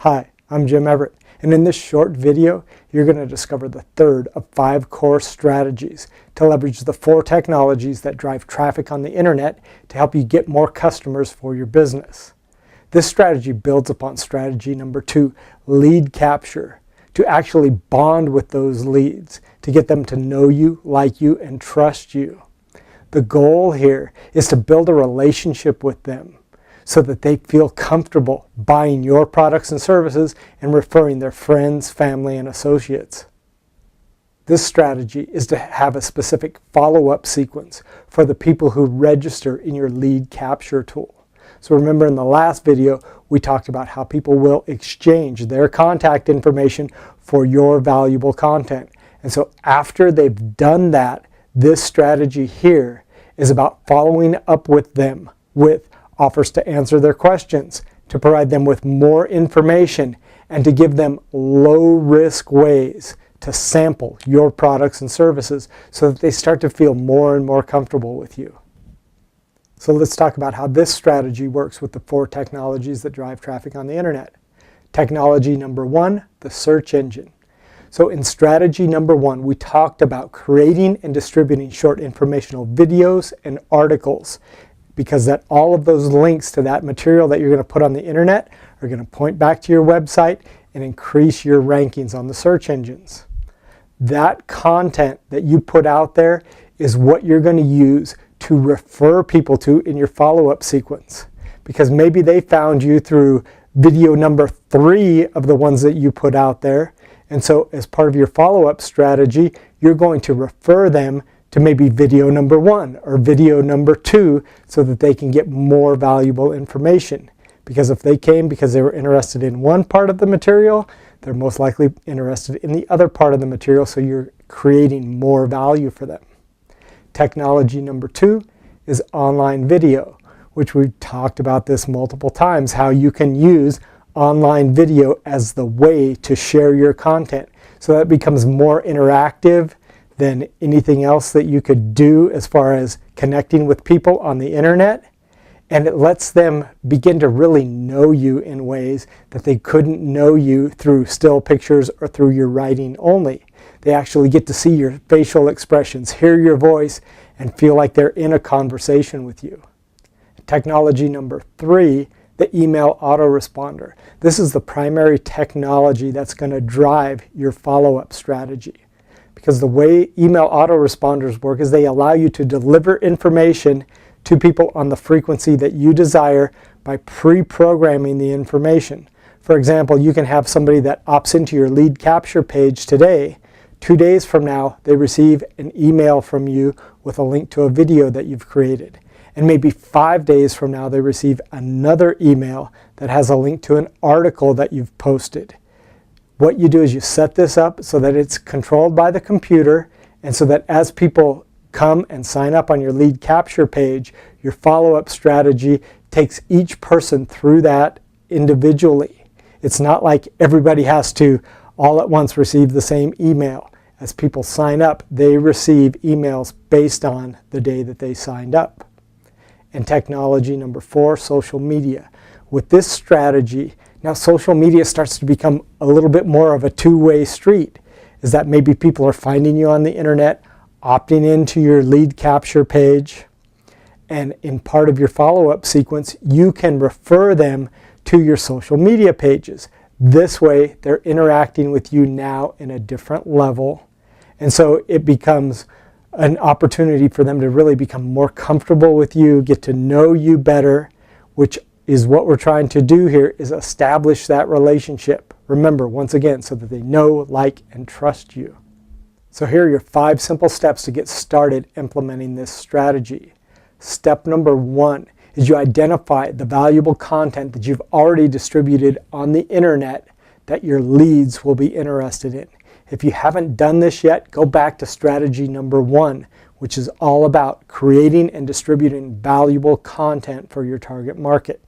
Hi, I'm Jim Everett, and in this short video, you're going to discover the third of 5 core strategies to leverage the 4 technologies that drive traffic on the internet to help you get more customers for your business. This strategy builds upon strategy number 2, lead capture, to actually bond with those leads, to get them to know you, like you, and trust you. The goal here is to build a relationship with them, so that they feel comfortable buying your products and services and referring their friends, family, and associates. This strategy is to have a specific follow-up sequence for the people who register in your lead capture tool. So remember, in the last video, we talked about how people will exchange their contact information for your valuable content. And so after they've done that, this strategy here is about following up with them with offers to answer their questions, to provide them with more information, and to give them low-risk ways to sample your products and services so that they start to feel more and more comfortable with you. So let's talk about how this strategy works with the 4 technologies that drive traffic on the internet. Technology number 1, the search engine. So in strategy number 1, we talked about creating and distributing short informational videos and articles, because that all of those links to that material that you're going to put on the internet are going to point back to your website and increase your rankings on the search engines. That content that you put out there is what you're going to use to refer people to in your follow-up sequence, because maybe they found you through video number 3 of the ones that you put out there, and so as part of your follow-up strategy, you're going to refer them to maybe video number 1 or video number 2 so that they can get more valuable information. Because if they came because they were interested in one part of the material, they're most likely interested in the other part of the material, so you're creating more value for them. Technology number 2 is online video, which we've talked about this multiple times, how you can use online video as the way to share your content. So that becomes more interactive than anything else that you could do as far as connecting with people on the internet. And it lets them begin to really know you in ways that they couldn't know you through still pictures or through your writing only. They actually get to see your facial expressions, hear your voice, and feel like they're in a conversation with you. Technology number 3, the email autoresponder. This is the primary technology that's going to drive your follow-up strategy. Because the way email autoresponders work is they allow you to deliver information to people on the frequency that you desire by pre-programming the information. For example, you can have somebody that opts into your lead capture page today. 2 days from now, they receive an email from you with a link to a video that you've created. And maybe 5 days from now, they receive another email that has a link to an article that you've posted. What you do is you set this up so that it's controlled by the computer, and so that as people come and sign up on your lead capture page, your follow-up strategy takes each person through that individually. It's not like everybody has to all at once receive the same email. As people sign up, they receive emails based on the day that they signed up. And technology number 4, social media. With this strategy, now social media starts to become a little bit more of a two-way street. Is that maybe people are finding you on the internet, opting into your lead capture page, and in part of your follow-up sequence, you can refer them to your social media pages. This way, they're interacting with you now in a different level. And so it becomes an opportunity for them to really become more comfortable with you, get to know you better, which is what we're trying to do here, is establish that relationship. Remember, once again, so that they know, like, and trust you. So here are your 5 simple steps to get started implementing this strategy. Step number 1 is you identify the valuable content that you've already distributed on the internet that your leads will be interested in. If you haven't done this yet, go back to strategy number 1, which is all about creating and distributing valuable content for your target market.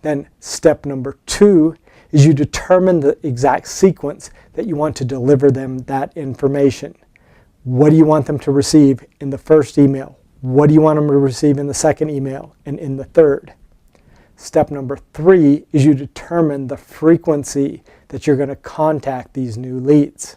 Then step number 2 is you determine the exact sequence that you want to deliver them that information. What do you want them to receive in the first email? What do you want them to receive in the second email and in the third? Step number 3 is you determine the frequency that you're going to contact these new leads.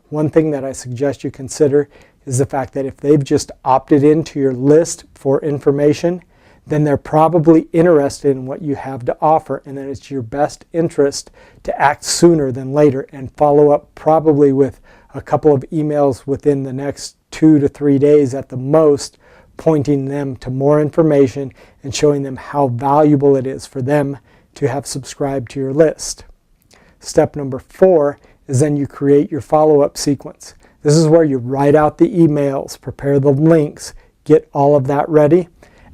One thing that I suggest you consider is the fact that if they've just opted into your list for information, then they're probably interested in what you have to offer, and then it's your best interest to act sooner than later and follow up probably with a couple of emails within the next 2 to 3 days at the most, pointing them to more information and showing them how valuable it is for them to have subscribed to your list. Step number 4 is then you create your follow-up sequence. This is where you write out the emails, prepare the links, get all of that ready.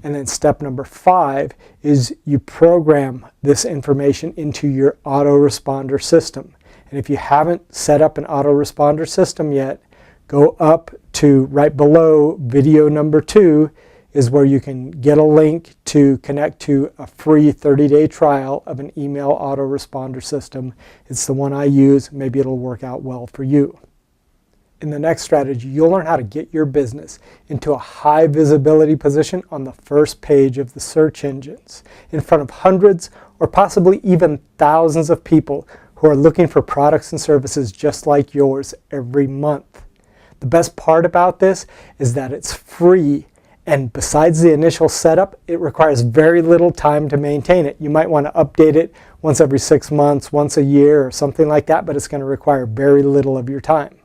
And then step number 5 is you program this information into your autoresponder system. And if you haven't set up an autoresponder system yet, go up to right below video number 2 is where you can get a link to connect to a free 30-day trial of an email autoresponder system. It's the one I use. Maybe it'll work out well for you. In the next strategy, you'll learn how to get your business into a high visibility position on the first page of the search engines, in front of hundreds or possibly even thousands of people who are looking for products and services just like yours every month. The best part about this is that it's free, and besides the initial setup, it requires very little time to maintain it. You might want to update it once every 6 months, once a year, or something like that, but it's going to require very little of your time.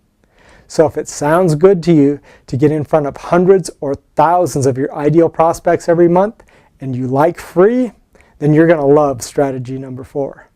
So if it sounds good to you to get in front of hundreds or thousands of your ideal prospects every month, and you like free, then you're going to love strategy number 4.